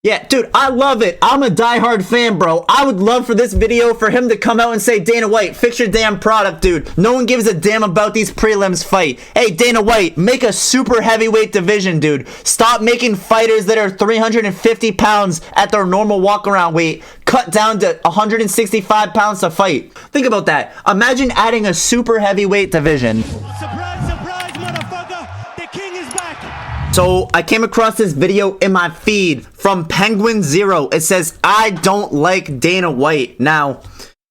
Yeah, dude, I love it. I'm a diehard fan, bro. I would love for this video for him to come out and say, Dana White, fix your damn product, dude. No one gives a damn about these prelims fight. Hey, Dana White, make a super heavyweight division, dude. Stop making fighters that are 350 pounds at their normal walk-around weight cut down to 165 pounds to fight. Think about that. Imagine adding a super heavyweight division. Surprise, surprise, motherfucker! The king is back! So I came across this video in my feed from Penguin Zero. It says, I don't like Dana White. Now,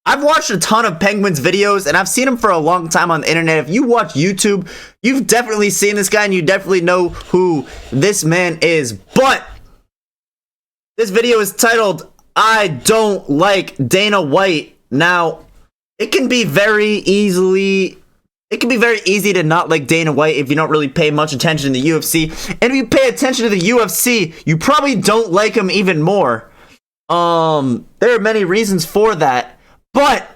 I've watched a ton of Penguin's videos and I've seen him for a long time on the internet. If you watch YouTube, you've definitely seen this guy and you definitely know who this man is. But this video is titled, I don't like Dana White. Now, it can be very easy to not like Dana White if you don't really pay much attention to the UFC. And if you pay attention to the UFC, you probably don't like him even more. There are many reasons for that. But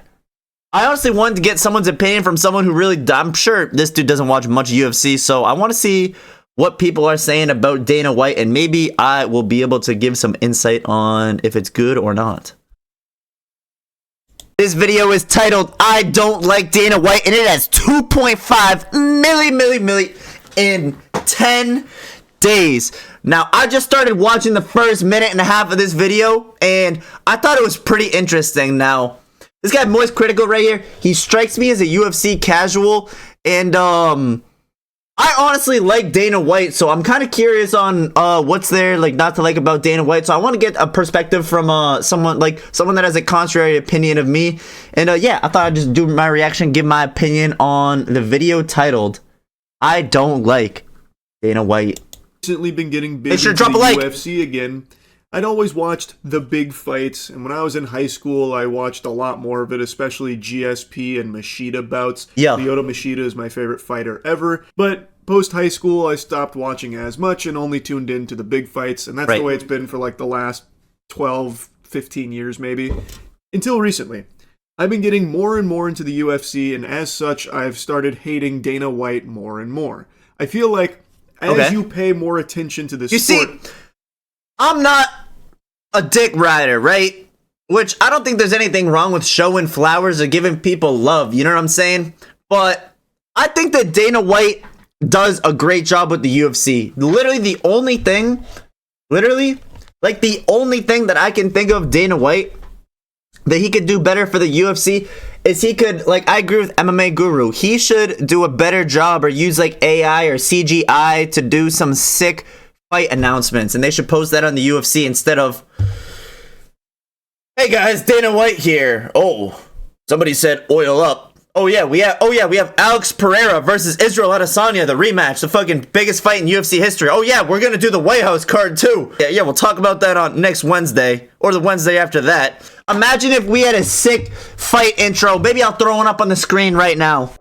I honestly wanted to get someone's opinion from someone who really, I'm sure this dude doesn't watch much UFC, so I want to see what people are saying about Dana White, and maybe I will be able to give some insight on if it's good or not. This video is titled, I don't like Dana White, and it has 2.5 million in 10 days. Now, I just started watching the first minute and a half of this video, and I thought it was pretty interesting. Now, this guy, Moist Critical right here, he strikes me as a UFC casual, and I honestly like Dana White, so I'm kind of curious on what's there like not to like about Dana White. So I want to get a perspective from someone that has a contrary opinion of me. And yeah, I thought I'd just do my reaction, give my opinion on the video titled I don't like Dana White. Recently been getting big into into the like. UFC again. I'd always watched the big fights, and when I was in high school, I watched a lot more of it, especially GSP and Machida bouts. Yeah. Lyoto Machida is my favorite fighter ever, but post-high school, I stopped watching as much and only tuned in to the big fights, and that's Right. the way it's been for like the last 12, 15 years maybe, until recently. I've been getting more and more into the UFC, and as such, I've started hating Dana White more and more. I feel like as you pay more attention to the sport... See, I'm not a dick rider, right? Which I don't think there's anything wrong with showing flowers or giving people love, you know what I'm saying? But I think that Dana White does a great job with the UFC. Literally the only thing that I can think of Dana White that he could do better for the UFC is he could, like, I agree with MMA Guru. He should do a better job or use like AI or CGI to do some sick fight announcements, and they should post that on the UFC instead of, hey guys, Dana White here. Oh, somebody said oil up. Oh yeah, we have Alex Pereira versus Israel Adesanya, the rematch, the fucking biggest fight in UFC history. Oh yeah, we're gonna do the White House card too. Yeah, we'll talk about that on next Wednesday or the Wednesday after that. Imagine if we had a sick fight intro. Maybe I'll throw one up on the screen right now.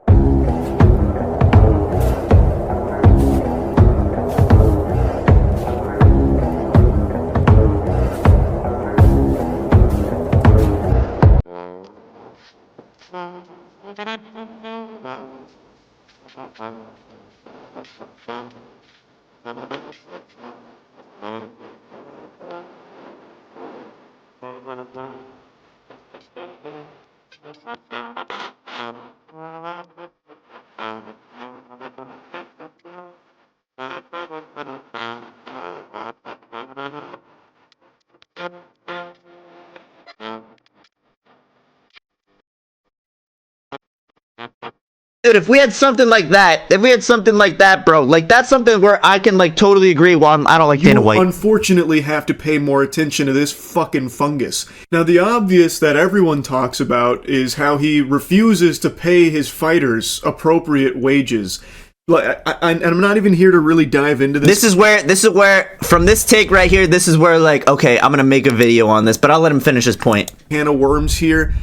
Dude, if we had something like that, bro, like that's something where I can like totally agree. While I don't like Dana White. You unfortunately have to pay more attention to this fucking fungus. Now, the obvious that everyone talks about is how he refuses to pay his fighters appropriate wages. Like, and I'm not even here to really dive into this. This is where, from this take right here, this is where, like, okay, I'm gonna make a video on this, but I'll let him finish his point. Can of worms here.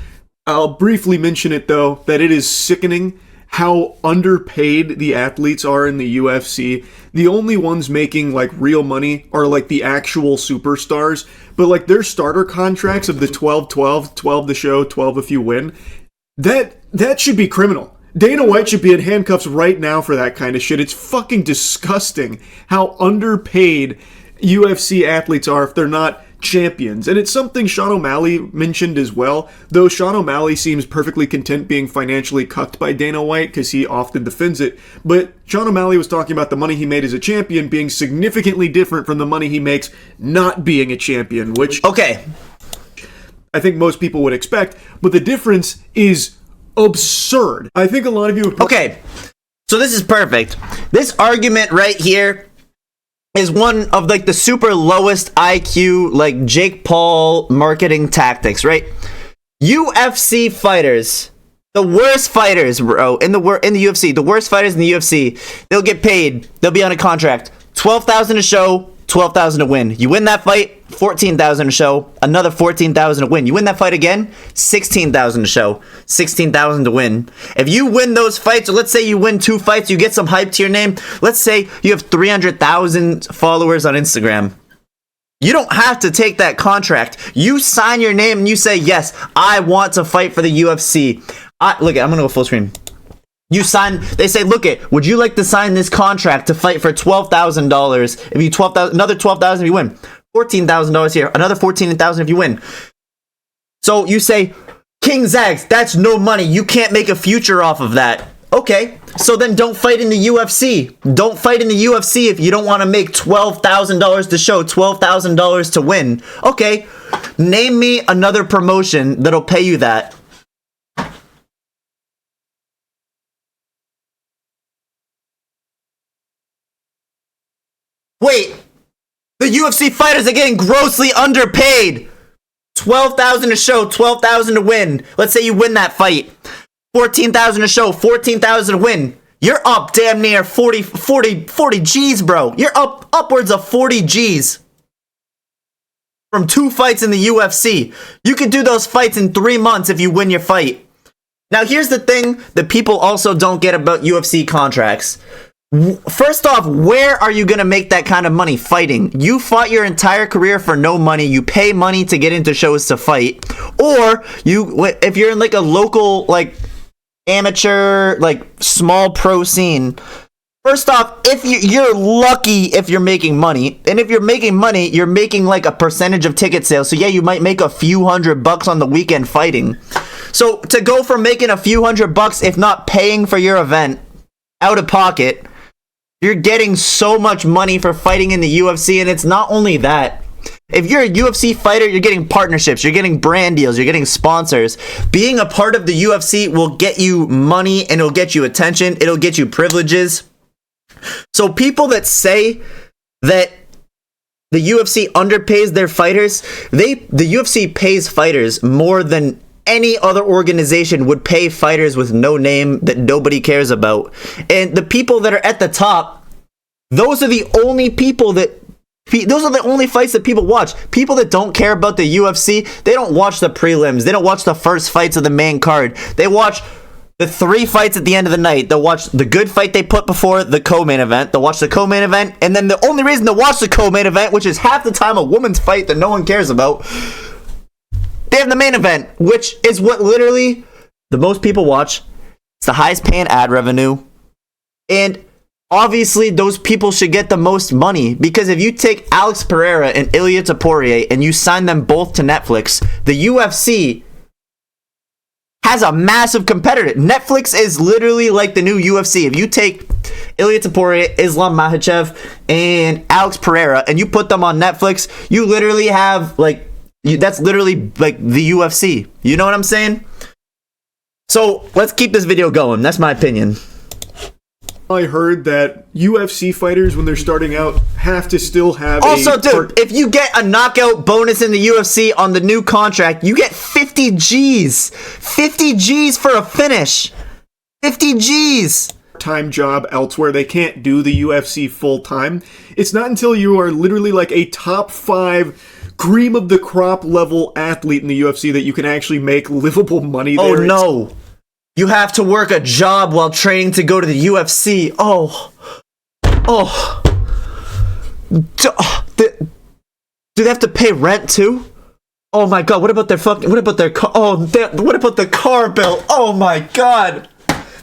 I'll briefly mention it though, that it is sickening how underpaid the athletes are in the UFC. The only ones making like real money are like the actual superstars, but like their starter contracts of the 12-12, 12 the show, 12 if you win, that should be criminal. Dana White should be in handcuffs right now for that kind of shit. It's fucking disgusting how underpaid UFC athletes are if they're not champions. And it's something Sean O'Malley mentioned as well, though Sean O'Malley seems perfectly content being financially cucked by Dana White because he often defends it. But Sean O'Malley was talking about the money he made as a champion being significantly different from the money he makes not being a champion, which Okay. I think most people would expect, but the difference is absurd. I think a lot of you would Okay. So this is perfect. This argument right here is one of like the super lowest IQ, like Jake Paul marketing tactics, right? UFC fighters, the worst fighters, bro, in the UFC, the worst fighters in the UFC, they'll get paid. They'll be on a contract, $12,000 a show, $12,000 to win. You win that fight, $14,000 a show, another $14,000 to win. You win that fight again, $16,000 a show, $16,000 to win. If you win those fights, or let's say you win 2 fights, you get some hype to your name. Let's say you have 300,000 followers on Instagram. You don't have to take that contract. You sign your name and you say, yes, I want to fight for the UFC. Look, I'm gonna go full screen. You sign, they say, look it, would you like to sign this contract to fight for $12,000? If you another $12,000 if you win. $14,000 here, another $14,000 if you win. So you say, King ZagZ, that's no money. You can't make a future off of that. Okay, so then don't fight in the UFC. Don't fight in the UFC if you don't want to make $12,000 to show, $12,000 to win. Okay, name me another promotion that'll pay you that. Wait, the UFC fighters are getting grossly underpaid. $12,000 a show, $12,000 to win. Let's say you win that fight. $14,000 a show, $14,000 to win. You're up damn near 40 G's, bro. You're up upwards of 40 G's. From 2 fights in the UFC. You could do those fights in 3 months if you win your fight. Now here's the thing that people also don't get about UFC contracts. First off, where are you going to make that kind of money fighting? You fought your entire career for no money. You pay money to get into shows to fight. Or if you're in like a local, like amateur, like small pro scene. First off, if you're lucky if you're making money. And if you're making money, you're making like a percentage of ticket sales. So yeah, you might make a few $100 on the weekend fighting. So to go from making a few $100, if not paying for your event out of pocket, you're getting so much money for fighting in the UFC. And it's not only that. If you're a UFC fighter, you're getting partnerships, you're getting brand deals, you're getting sponsors. Being a part of the UFC will get you money and it'll get you attention. It'll get you privileges. So people that say that the UFC underpays their fighters, the UFC pays fighters more than any other organization would pay fighters with no name that nobody cares about. And the people that are at the top, those are the only people that those are the only fights that people watch. People that don't care about the UFC, they don't watch the prelims. They don't watch the first fights of the main card. They watch the 3 fights at the end of the night. They'll watch the good fight they put before the co-main event. They'll watch the co-main event. And then the only reason to watch the co-main event, which is half the time a woman's fight that no one cares about, they have the main event, which is what literally the most people watch. It's the highest paying ad revenue. And obviously, those people should get the most money, because if you take Alex Pereira and Ilia Topuria and you sign them both to Netflix, the UFC has a massive competitor. Netflix is literally like the new UFC. If you take Ilia Topuria, Islam Makhachev, and Alex Pereira and you put them on Netflix, you literally have that's literally like the UFC. You know what I'm saying? So let's keep this video going. That's my opinion. I heard that UFC fighters, when they're starting out, have to still have dude, if you get a knockout bonus in the UFC on the new contract, you get 50 G's. 50 G's for a finish. 50 G's. Time job elsewhere. They can't do the UFC full time. It's not until you are literally like a top 5 cream of the crop level athlete in the UFC that you can actually make livable money there. Oh no. You have to work a job while training to go to the UFC. Do they have to pay rent too? Oh my god, what about their car? What about the car bill? Oh my god.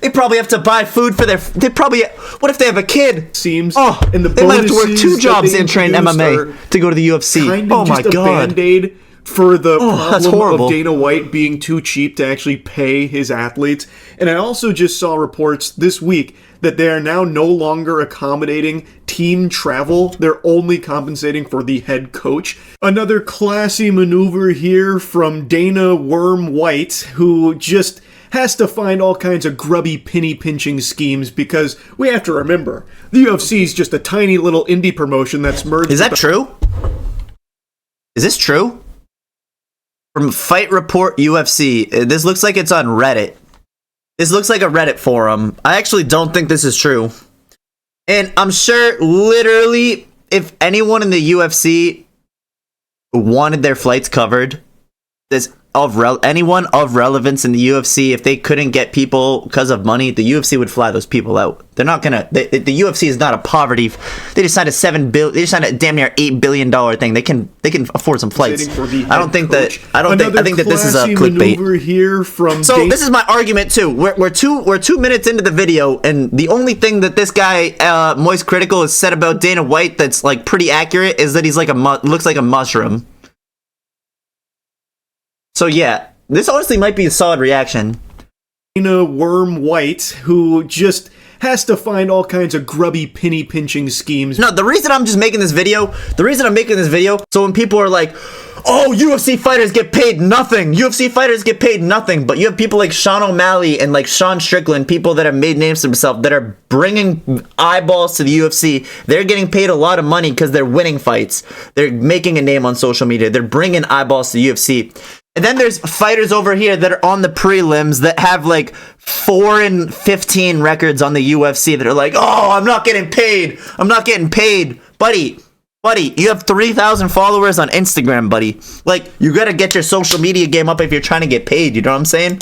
They probably have to buy food for their. They probably. What if they have a kid? Seems. Oh, and the they might have to work 2 jobs and and train MMA to go to the UFC. Kind Oh of my just a god. Band-Aid for the that's problem horrible. of Dana White being too cheap to actually pay his athletes. And I also just saw reports this week that they are now no longer accommodating team travel. They're only compensating for the head coach. Another classy maneuver here from Dana Worm White, who just has to find all kinds of grubby penny-pinching schemes because we have to remember, the UFC is just a tiny little indie promotion that's merged. Is that true? Is this true? From Fight Report UFC, this looks like it's on Reddit. This looks like a Reddit forum. I actually don't think this is true. And I'm sure, literally, if anyone in the UFC wanted their flights covered, anyone of relevance in the UFC, if they couldn't get people because of money, the UFC would fly those people out. They're not gonna. The UFC is not a poverty. They just signed They just signed a damn near $8 billion thing. They can afford some flights. I don't think that. I think that this is a clickbait. Here from this is my argument too. We're 2 minutes into the video, and the only thing that this guy Moist Critical has said about Dana White that's like pretty accurate is that he's like looks like a mushroom. So yeah, this honestly might be a solid reaction. Dana Worm White, who just has to find all kinds of grubby penny-pinching schemes. No, the reason I'm making this video, so when people are like, oh, UFC fighters get paid nothing, but you have people like Sean O'Malley and like Sean Strickland, people that have made names for themselves, that are bringing eyeballs to the UFC. They're getting paid a lot of money because they're winning fights. They're making a name on social media. They're bringing eyeballs to the UFC. And then there's fighters over here that are on the prelims that have like 4-15 records on the UFC that are like, oh, I'm not getting paid. Buddy, you have 3,000 followers on Instagram, buddy. Like, you gotta get your social media game up if you're trying to get paid, you know what I'm saying?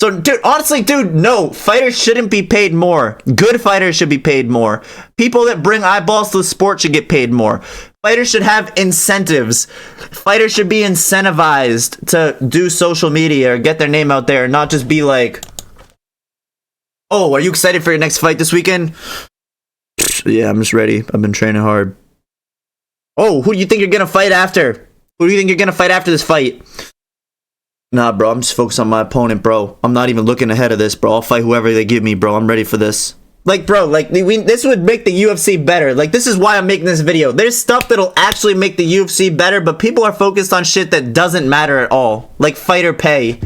So, dude, honestly, no, fighters shouldn't be paid more. Good fighters should be paid more. People that bring eyeballs to the sport should get paid more. Fighters should have incentives. Fighters should be incentivized to do social media or get their name out there and not just be like, oh, are you excited for your next fight this weekend? Yeah, I'm just ready. I've been training hard. Oh, who do you think you're going to fight after? Who do you think you're going to fight after this fight? Nah, bro, I'm just focused on my opponent, bro. I'm not even looking ahead of this, bro. I'll fight whoever they give me, bro. I'm ready for this. Like, bro, like, this would make the UFC better. Like, this is why I'm making this video. There's stuff that'll actually make the UFC better, but people are focused on shit that doesn't matter at all. Like, fighter pay.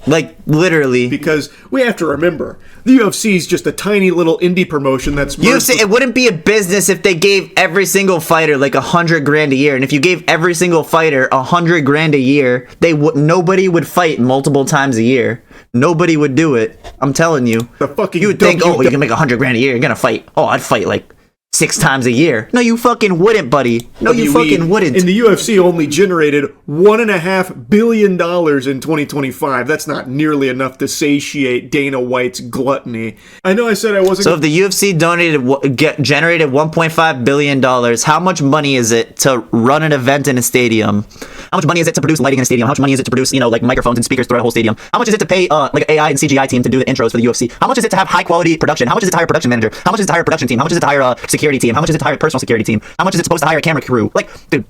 Like, literally. Because we have to remember, the UFC is just a tiny little indie promotion that's... UFC, it wouldn't be a business if they gave every single fighter like $100,000 a year. And if you gave every single fighter $100,000 a year, nobody would fight multiple times a year. Nobody would do it. I'm telling you. You would think, oh, you can make $100,000 a year. You're gonna fight. Oh, I'd fight like 6 times a year. No, you fucking wouldn't, buddy. No, you fucking wouldn't. And the UFC only generated $1.5 billion in 2025. That's not nearly enough to satiate Dana White's gluttony. I know I said I wasn't... So if the UFC generated $1.5 billion, how much money is it to run an event in a stadium? How much money is it to produce lighting in a stadium? How much money is it to produce, like microphones and speakers throughout a whole stadium? How much is it to pay like an AI and CGI team to do the intros for the UFC? How much is it to have high quality production? How much is it to hire a production manager? How much is it to hire a production team? How much is it to hire a security team? How much is it to hire a personal security team? How much is it supposed to hire a camera crew? Like, dude,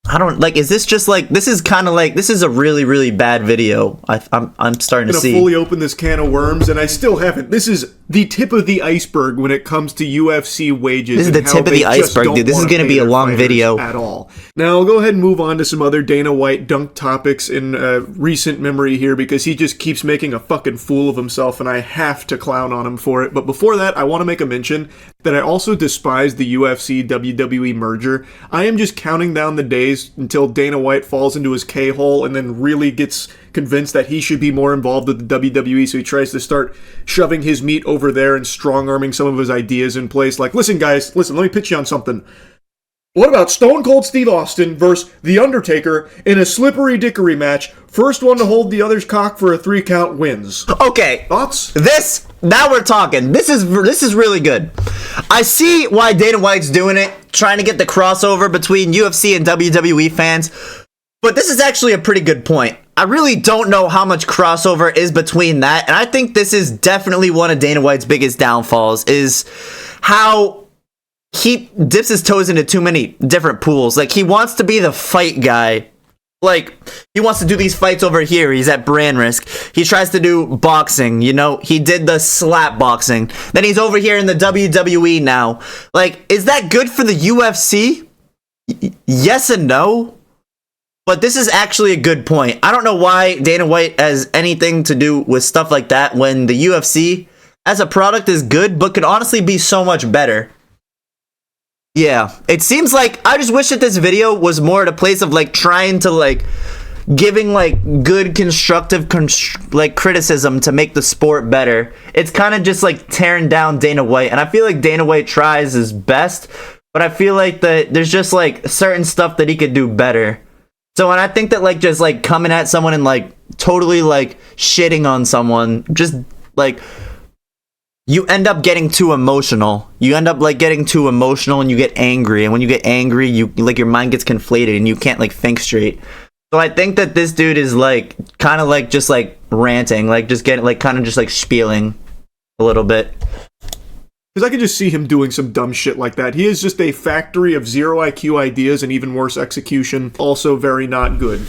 I don't like. Is this just like this is kind of like this is a really really bad video? I'm starting to see. Fully open this can of worms, and I still haven't. This is the tip of the iceberg when it comes to UFC wages. This is the tip of the iceberg, dude. This is going to be a long video at all. Now I'll go ahead and move on to some other Dana White dunk topics in recent memory here because he just keeps making a fucking fool of himself, and I have to clown on him for it. But before that, I want to make a mention that I also despise the UFC WWE merger. I am just counting down the days until Dana White falls into his K-hole and then really gets convinced that he should be more involved with the WWE, so he tries to start shoving his meat over there and strong-arming some of his ideas in place. Like, listen, guys, let me pitch you on something. What about Stone Cold Steve Austin versus The Undertaker in a slippery dickory match? First one to hold the other's cock for a 3-count wins. Okay. Thoughts? Now we're talking. This is really good. I see why Dana White's doing it, trying to get the crossover between UFC and WWE fans, but this is actually a pretty good point. I really don't know how much crossover is between that, and I think this is definitely one of Dana White's biggest downfalls, is how he dips his toes into too many different pools. Like, he wants to be the fight guy. Like, he wants to do these fights over here. He's at brand risk. He tries to do boxing, you know? He did the slap boxing. Then he's over here in the WWE now. Like, is that good for the UFC? Yes and no. But this is actually a good point. I don't know why Dana White has anything to do with stuff like that when the UFC as a product is good, but could honestly be so much better. Yeah, it seems like I just wish that this video was more at a place of like trying to like giving like good constructive like criticism to make the sport better. It's kind of just like tearing down Dana White, and I feel like Dana White tries his best, but I feel like that there's just like certain stuff that he could do better. So, and I think that like just like coming at someone and like totally like shitting on someone, just like, you end up getting too emotional. You end up like getting too emotional and you get angry. And when you get angry, you like your mind gets conflated and you can't like think straight. So I think that this dude is like kind of like just like ranting, like just getting like kind of just like spieling a little bit. Because I could just see him doing some dumb shit like that. He is just a factory of zero IQ ideas and even worse execution. Also very not good.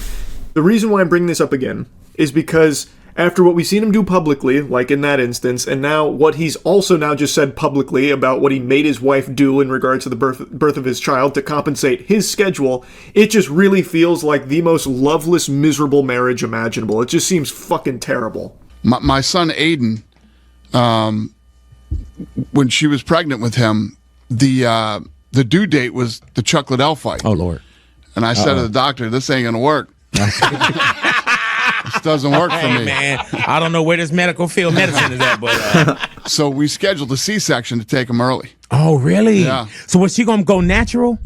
The reason why I'm bringing this up again is because after what we've seen him do publicly, like in that instance, and now what he's also now just said publicly about what he made his wife do in regards to the birth of his child to compensate his schedule, it just really feels like the most loveless, miserable marriage imaginable. It just seems fucking terrible. My son Aiden, when she was pregnant with him, the due date was the Chuck Liddell fight. Oh, Lord. And I said to the doctor, this ain't going to work. This doesn't work for me. Man, I don't know where this medical field medicine is at, but so we scheduled a C-section to take him early. Oh, really? Yeah. So was she gonna go natural?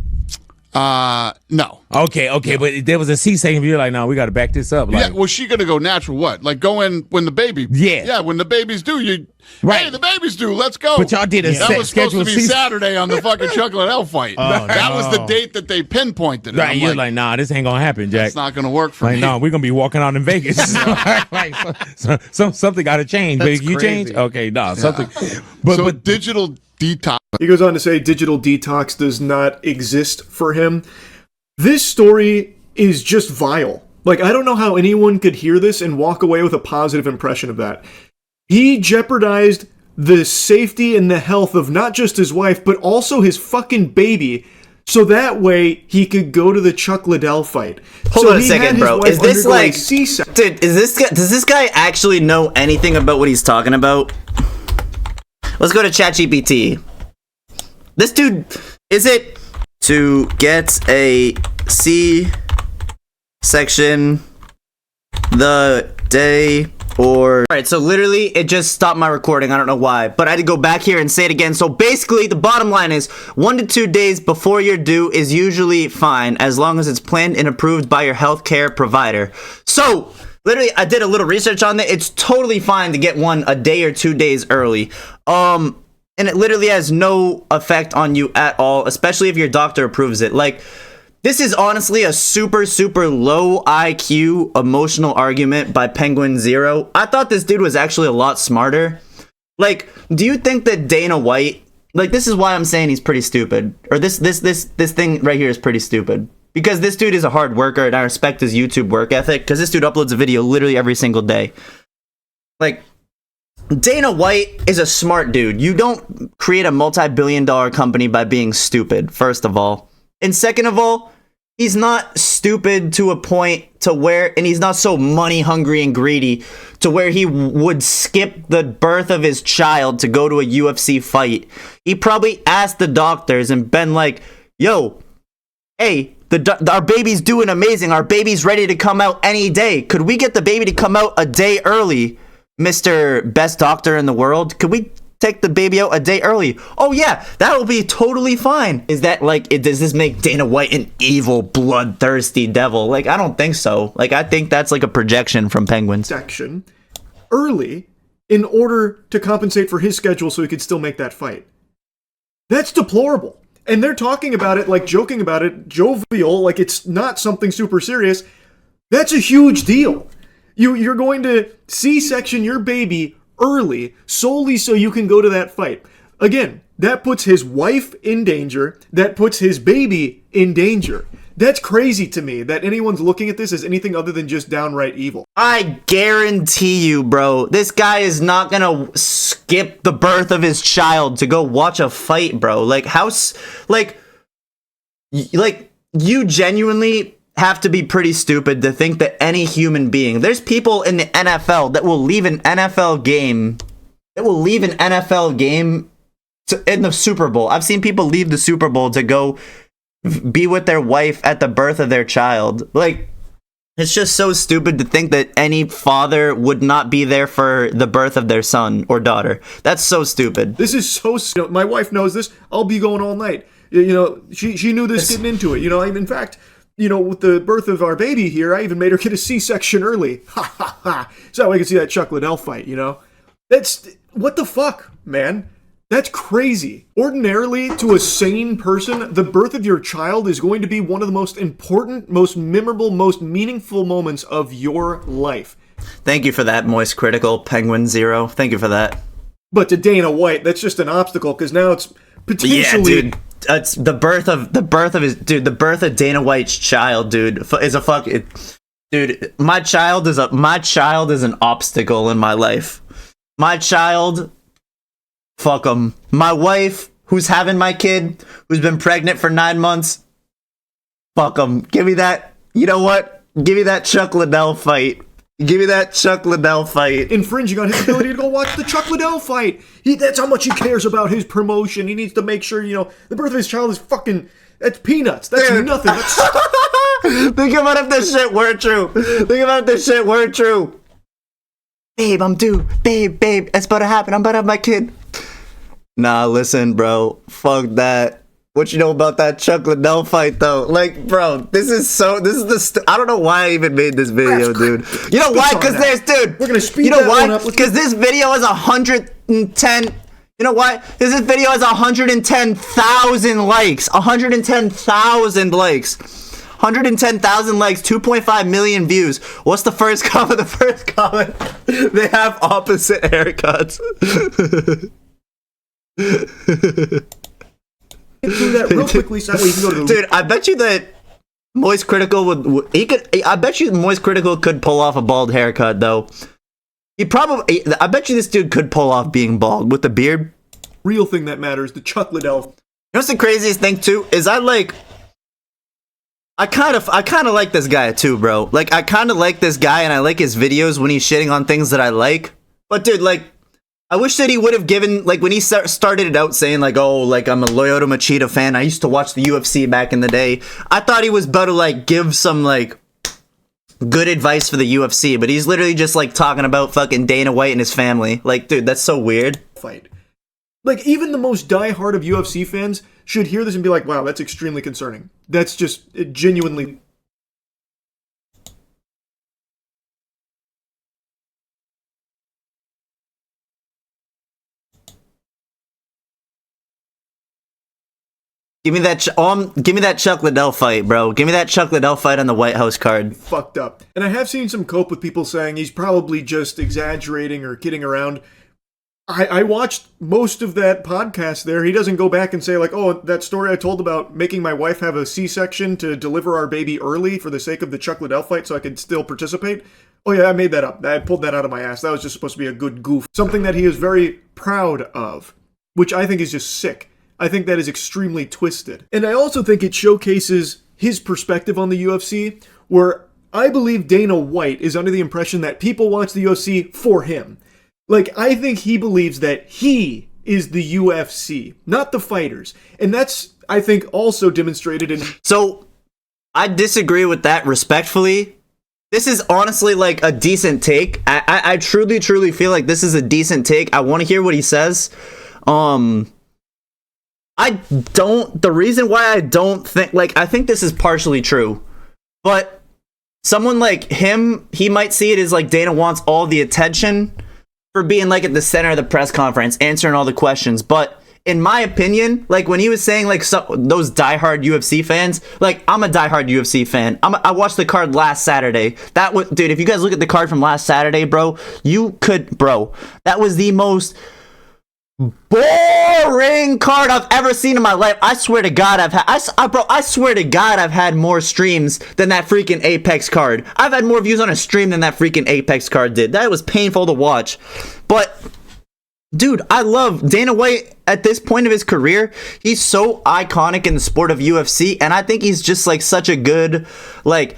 No. Okay, but there was a C-section. You're like, no, we got to back this up. Like, Yeah, was she going to go natural what? Like go in when the baby... Yeah. Yeah, when the baby's due, you... Right. Hey, the baby's due, let's go. But y'all did a That was supposed to be scheduled Saturday on the fucking Chuck Liddell fight. That was the date that they pinpointed. Right, I'm you're like, nah, this ain't gonna happen, Jack. It's not going to work for like, me. no, we're gonna be walking out in Vegas. like, something got to change. But you change, okay, nah, something. But digital detox. He goes on to say digital detox does not exist for him. This story is just vile. Like, I don't know how anyone could hear this and walk away with a positive impression of that. He jeopardized the safety and the health of not just his wife, but also his fucking baby, so that way he could go to the Chuck Liddell fight. Hold on a second, bro. Is this like... Dude, does this guy actually know anything about what he's talking about? Let's go to ChatGPT. This dude... Is it to get a C-section the day... Or... Alright, so literally, it just stopped my recording. I don't know why. But I had to go back here and say it again. So basically, the bottom line is 1 to 2 days before you're due is usually fine, as long as it's planned and approved by your healthcare provider. So, literally, I did a little research on it. It's totally fine to get one a day or 2 days early. And it literally has no effect on you at all, especially if your doctor approves it. Like... This is honestly a super, super low IQ emotional argument by Penguin Zero. I thought this dude was actually a lot smarter. Like, do you think that Dana White, like, this is why I'm saying he's pretty stupid, or this thing right here is pretty stupid, because this dude is a hard worker and I respect his YouTube work ethic, because this dude uploads a video literally every single day. Like, Dana White is a smart dude. You don't create a multi-billion-dollar company by being stupid, first of all. And second of all, he's not stupid to a point to where, and he's not so money hungry and greedy to where he would skip the birth of his child to go to a UFC fight. He probably asked the doctors and been like, yo, hey, our baby's doing amazing. Our baby's ready to come out any day. Could we get the baby to come out a day early, Mr. Best Doctor in the World? Could we take the baby out a day early? Oh yeah, that will be totally fine. Is that like, does this make Dana White an evil, bloodthirsty devil? Like, I don't think so. Like, I think that's like a projection from Penguins. Section early in order to compensate for his schedule so he could still make that fight. That's deplorable. And they're talking about it, like joking about it, jovial, like it's not something super serious. That's a huge deal. You're going to C-section your baby early solely so you can go to that fight. Again, that puts his wife in danger. That puts his baby in danger. That's crazy to me that anyone's looking at this as anything other than just downright evil. I guarantee you, bro, this guy is not gonna skip the birth of his child to go watch a fight, bro. Like, you genuinely have to be pretty stupid to think that any human being, there's people in the NFL that will leave an NFL game, in the Super Bowl. I've seen people leave the Super Bowl to go be with their wife at the birth of their child. Like, it's just so stupid to think that any father would not be there for the birth of their son or daughter. That's so stupid. This is so stupid. My wife knows this. I'll be going all night. You know, she knew this getting into it. You know, in fact, you know, with the birth of our baby here, I even made her get a C-section early. Ha ha ha. So I can see that Chuck Liddell fight, you know? That's, what the fuck, man? That's crazy. Ordinarily, to a sane person, the birth of your child is going to be one of the most important, most memorable, most meaningful moments of your life. Thank you for that, Moist Critical Penguin Zero. Thank you for that. But to Dana White, that's just an obstacle, because now it's potentially... Yeah, dude. It's the birth of Dana White's child, dude, is a fucking... Dude, my child is an obstacle in my life. My child... Fuck them. My wife, who's having my kid, who's been pregnant for 9 months, fuck them. Give me that. You know what? Give me that Chuck Liddell fight. Give me that Chuck Liddell fight. Infringing on his ability to go watch the Chuck Liddell fight. That's how much he cares about his promotion. He needs to make sure, you know, the birth of his child is fucking... That's peanuts. That's nothing. That's... Think about if this shit were true. Think about if this shit were true. Babe, I'm due. Babe, it's about to happen. I'm about to have my kid. Nah, listen, bro. Fuck that. What you know about that Chuck Liddell fight, though? Like, bro, I don't know why I even made this video, dude. You know why? Because we're gonna speed you know that why? one up. Because this video has 110. You know why? Because this video has 110,000 likes. 110,000 likes. 110,000 likes, 2.5 million views. What's the first comment? The first comment, they have opposite haircuts. Do that real quickly so that way you can go to the... Dude, I bet you that Moist Critical I bet you Moist Critical could pull off a bald haircut, though. I bet you this dude could pull off being bald with the beard. Real thing that matters, the Chuck Liddell. You know what's the craziest thing, too? Is I kind of like this guy, too, bro. Like, I kind of like this guy, and I like his videos when he's shitting on things that I like. But, dude, like, I wish that he would have given, like, when he started it out saying, like, oh, like, I'm a Lyoto Machida fan. I used to watch the UFC back in the day. I thought he was about to, like, give some, like, good advice for the UFC. But he's literally just, like, talking about fucking Dana White and his family. Like, dude, that's so weird. Fight. Like, even the most diehard of UFC fans should hear this and be like, wow, that's extremely concerning. That's just genuinely... Give me that Chuck Liddell fight, bro. Give me that Chuck Liddell fight on the White House card. Fucked up. And I have seen some cope with people saying he's probably just exaggerating or kidding around. I watched most of that podcast there. He doesn't go back and say, like, oh, that story I told about making my wife have a C-section to deliver our baby early for the sake of the Chuck Liddell fight so I could still participate. Oh, yeah, I made that up. I pulled that out of my ass. That was just supposed to be a good goof. Something that he is very proud of, which I think is just sick. I think that is extremely twisted. And I also think it showcases his perspective on the UFC, where I believe Dana White is under the impression that people watch the UFC for him. Like, I think he believes that he is the UFC, not the fighters. And that's, I think, also demonstrated in... So, I disagree with that respectfully. This is honestly, like, a decent take. I truly feel like this is a decent take. I want to hear what he says. The reason why I don't think, like, I think this is partially true. But someone like him, he might see it as, like, Dana wants all the attention for being, like, at the center of the press conference, answering all the questions. But in my opinion, like when he was saying like those diehard UFC fans, like I'm a diehard UFC fan. I watched the card last Saturday. That was, dude, if you guys look at the card from last Saturday, bro, that was the most boring card I've ever seen in my life. I swear to God, I swear to God, I've had more streams than that freaking Apex card. I've had more views on a stream than that freaking Apex card did. That was painful to watch. But dude, I love Dana White at this point of his career. He's so iconic in the sport of UFC, and I think he's just like such a good, like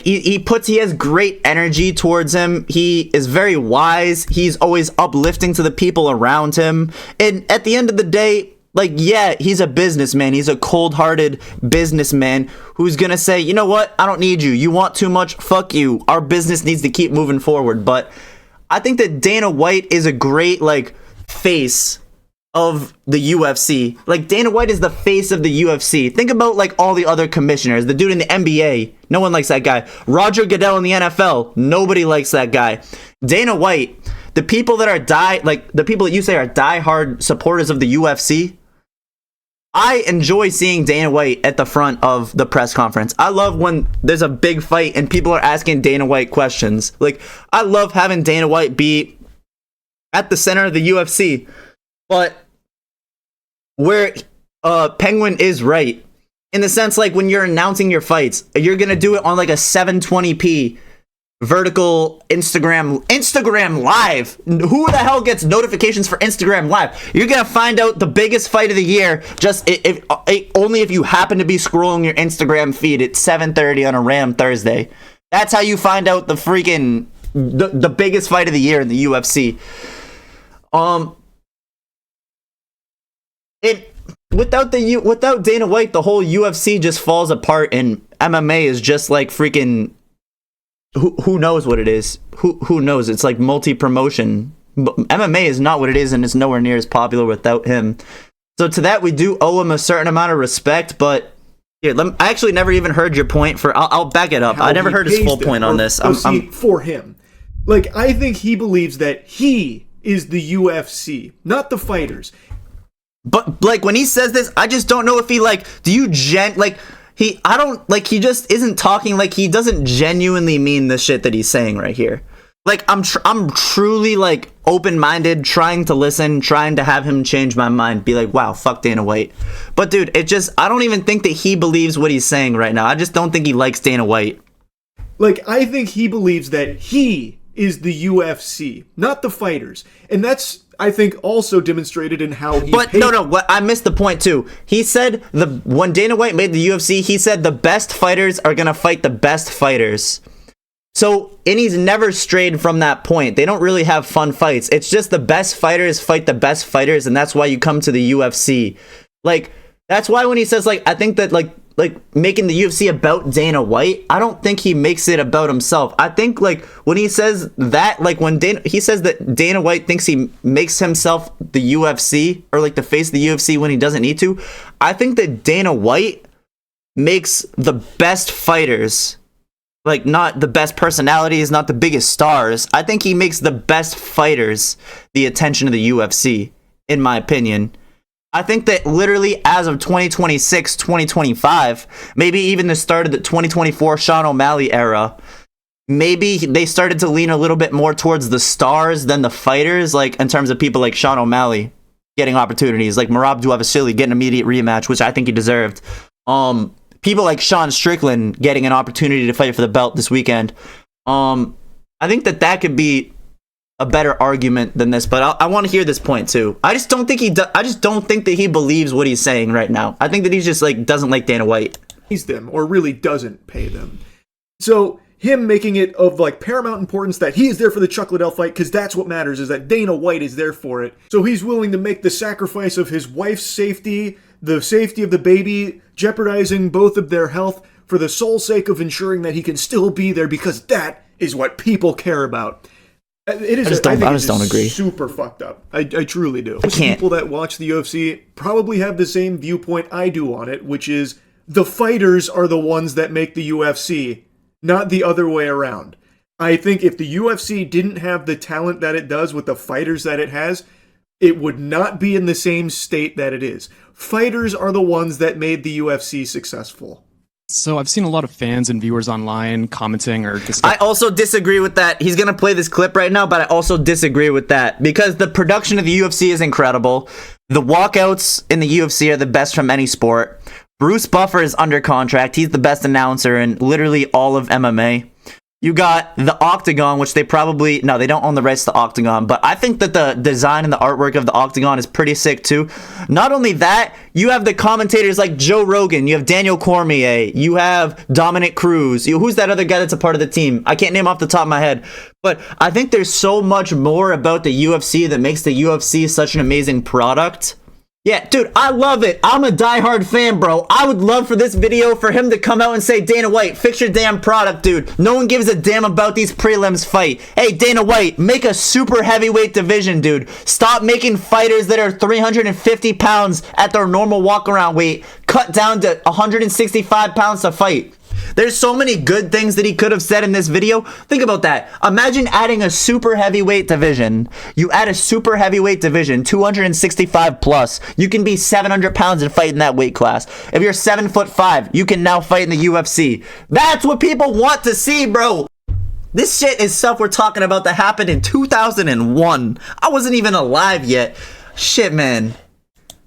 he has great energy towards him. He is very wise. He's always uplifting to the people around him. And at the end of the day, like, yeah, he's a businessman. He's a cold-hearted businessman who's gonna say, you know what? I don't need you. You want too much? Fuck you. Our business needs to keep moving forward. But I think that Dana White is a great, like, face of the UFC. Like, Dana White is the face of the UFC. Think about, like, all the other commissioners. The dude in the NBA, no one likes that guy. Roger Goodell in the NFL, nobody likes that guy. Dana White, the people that are the people that you say are diehard supporters of the UFC, I enjoy seeing Dana White at the front of the press conference. I love when there's a big fight and people are asking Dana White questions. Like, I love having Dana White be at the center of the UFC. But where Penguin is right, in the sense, like, when you're announcing your fights, you're going to do it on, like, a 720p vertical Instagram Live. Who the hell gets notifications for Instagram Live? You're going to find out the biggest fight of the year just only if you happen to be scrolling your Instagram feed at 7:30 on a random Thursday. That's how you find out the freaking the biggest fight of the year in the UFC. Without Dana White, the whole UFC just falls apart, and MMA is just like freaking who knows what it is. Who knows? It's like multi-promotion. MMA is not what it is, and it's nowhere near as popular without him. So to that, we do owe him a certain amount of respect. But here, I actually never even heard your point. I'll back it up. I never heard his full point on this. For him, like, I think he believes that he is the UFC, not the fighters. But, like, when he says this, I just don't know if he, like, he just isn't talking, like, he doesn't genuinely mean the shit that he's saying right here. Like, I'm truly, like, open-minded, trying to listen, trying to have him change my mind, be like, wow, fuck Dana White. But, dude, I don't even think that he believes what he's saying right now. I just don't think he likes Dana White. Like, I think he believes that he is the UFC, not the fighters. And that's, I think, also demonstrated in how he... But I missed the point too. He said when Dana White made the UFC, he said the best fighters are gonna fight the best fighters. So, and he's never strayed from that point. They don't really have fun fights. It's just the best fighters fight the best fighters, and that's why you come to the UFC. Like, that's why when he says, like, I think that, like making the UFC about Dana White, I don't think he makes it about himself. I think, like, when he says that, like, he says that Dana White thinks he makes himself the UFC, or, like, the face of the UFC when he doesn't need to, I think that Dana White makes the best fighters, like, not the best personalities, not the biggest stars. I think he makes the best fighters the attention of the UFC, in my opinion. I think that literally as of 2026, 2025, maybe even the start of the 2024 Sean O'Malley era, maybe they started to lean a little bit more towards the stars than the fighters, like, in terms of people like Sean O'Malley getting opportunities, like Merab Dvalishvili getting an immediate rematch, which I think he deserved. People like Sean Strickland getting an opportunity to fight for the belt this weekend. I think that could be a better argument than this, but I want to hear this point too. I just don't think that he believes what he's saying right now. I think that he's just, like, doesn't like Dana White. Pays them, or really doesn't pay them. So him making it of, like, paramount importance that he is there for the Chuck Liddell fight, because that's what matters, is that Dana White is there for it. So he's willing to make the sacrifice of his wife's safety, the safety of the baby, jeopardizing both of their health for the sole sake of ensuring that he can still be there, because that is what people care about. It is. I just don't agree. Super fucked up. I truly do. I can't. People that watch the UFC probably have the same viewpoint I do on it, which is the fighters are the ones that make the UFC, not the other way around. I think if the UFC didn't have the talent that it does with the fighters that it has, it would not be in the same state that it is. Fighters are the ones that made the UFC successful. So I've seen a lot of fans and viewers online commenting or I also disagree with that. He's going to play this clip right now, but I also disagree with that because the production of the UFC is incredible. The walkouts in the UFC are the best from any sport. Bruce Buffer is under contract. He's the best announcer in literally all of MMA. You got the Octagon, which they don't own the rights to the Octagon, but I think that the design and the artwork of the Octagon is pretty sick too. Not only that, you have the commentators like Joe Rogan, you have Daniel Cormier, you have Dominic Cruz. Who's that other guy that's a part of the team? I can't name off the top of my head, but I think there's so much more about the UFC that makes the UFC such an amazing product. Yeah, dude, I love it. I'm a diehard fan, bro. I would love for this video for him to come out and say, Dana White, fix your damn product, dude. No one gives a damn about these prelims fight. Hey, Dana White, make a super heavyweight division, dude. Stop making fighters that are 350 pounds at their normal walk-around weight cut down to 165 pounds to fight. There's so many good things that he could have said in this video. Think about that. Imagine adding a super heavyweight division. You add a super heavyweight division, 265 plus. You can be 700 pounds and fight in that weight class. If you're 7'5", you can now fight in the UFC. That's what people want to see, bro. This shit is stuff we're talking about that happened in 2001. I wasn't even alive yet. Shit, man.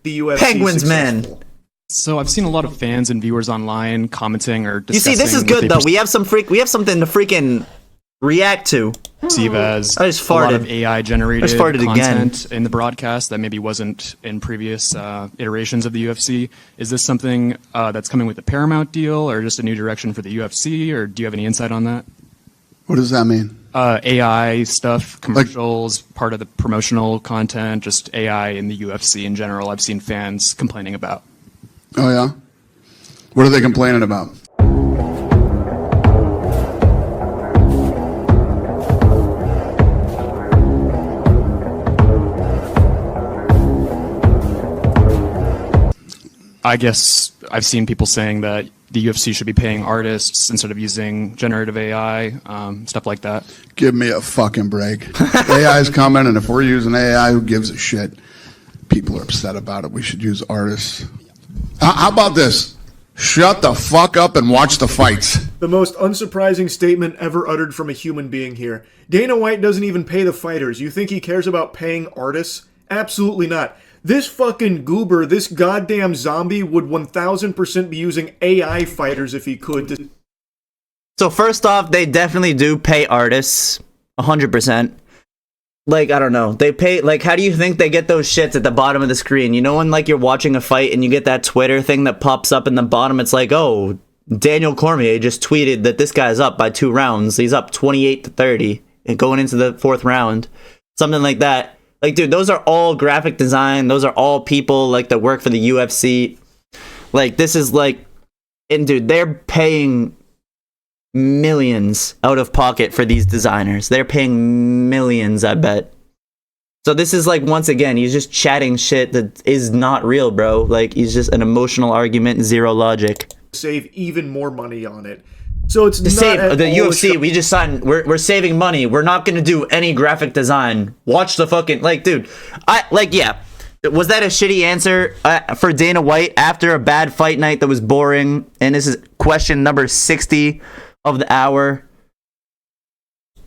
The UFC Penguins, successful. man. So I've seen a lot of fans and viewers online commenting or discussing. You see, this is good though. We have something to freaking react to. Perceive as I just a lot farted. of AI generated I just farted content in the broadcast that maybe wasn't in previous iterations of the UFC. Is this something that's coming with the Paramount deal, or just a new direction for the UFC, or do you have any insight on that? What does that mean? AI stuff, commercials, part of the promotional content, just AI in the UFC in general. I've seen fans complaining about. Oh, yeah? What are they complaining about? I guess I've seen people saying that the UFC should be paying artists instead of using generative AI, stuff like that. Give me a fucking break. AI's coming, and if we're using AI, who gives a shit? People are upset about it. We should use artists. How about this? Shut the fuck up and watch the fights. The most unsurprising statement ever uttered from a human being here. Dana White doesn't even pay the fighters. You think he cares about paying artists? Absolutely not. This fucking goober, this goddamn zombie would 1000% be using AI fighters if he could. So first off, they definitely do pay artists 100%. Like, I don't know. They pay, like, how do you think they get those shits at the bottom of the screen? You know when, like, you're watching a fight and you get that Twitter thing that pops up in the bottom? It's like, oh, Daniel Cormier just tweeted that this guy's up by 2 rounds. He's up 28-30 and going into the 4th round. Something like that. Like, dude, those are all graphic design. Those are all people, like, that work for the UFC. Like, this is, like... And, dude, they're paying millions out of pocket for these designers. They're paying millions, I bet. So this is, like, once again, he's just chatting shit that is not real, bro. Like, he's just an emotional argument, zero logic. Save even more money on it. So it's To not save the all UFC, we just signed. We're saving money. We're not gonna do any graphic design. Watch the fucking dude. Yeah. Was that a shitty answer for Dana White after a bad fight night that was boring? And this is question number 60 of the hour.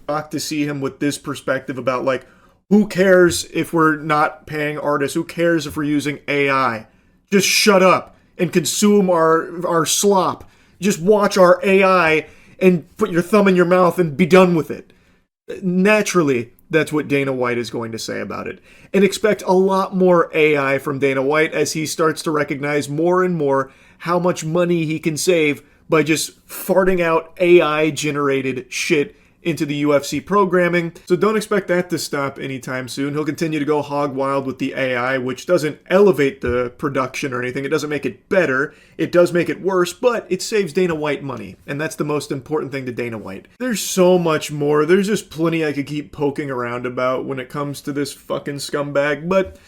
shocked to see him with this perspective about, like, who cares if we're not paying artists? Who cares if we're using AI? Just shut up and consume our slop. Just watch our AI and put your thumb in your mouth and be done with it. Naturally, that's what Dana White is going to say about it. And expect a lot more AI from Dana White as he starts to recognize more and more how much money he can save by just farting out AI-generated shit into the UFC programming. So don't expect that to stop anytime soon. He'll continue to go hog wild with the AI, which doesn't elevate the production or anything. It doesn't make it better. It does make it worse, but it saves Dana White money. And that's the most important thing to Dana White. There's so much more. There's just plenty I could keep poking around about when it comes to this fucking scumbag, but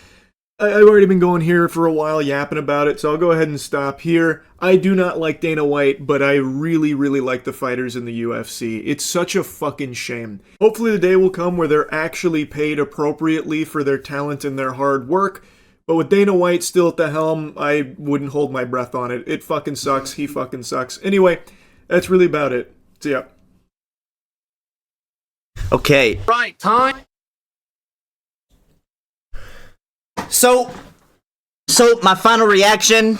I've already been going here for a while yapping about it, so I'll go ahead and stop here. I do not like Dana White, but I really, really like the fighters in the UFC. It's such a fucking shame. Hopefully the day will come where they're actually paid appropriately for their talent and their hard work, but with Dana White still at the helm, I wouldn't hold my breath on it. It fucking sucks. He fucking sucks. Anyway, that's really about it. See ya. Okay. Right time. So my final reaction.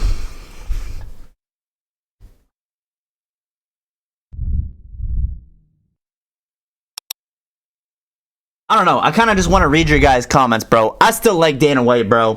I don't know. I kind of just want to read your guys' comments, bro. I still like Dana White, bro.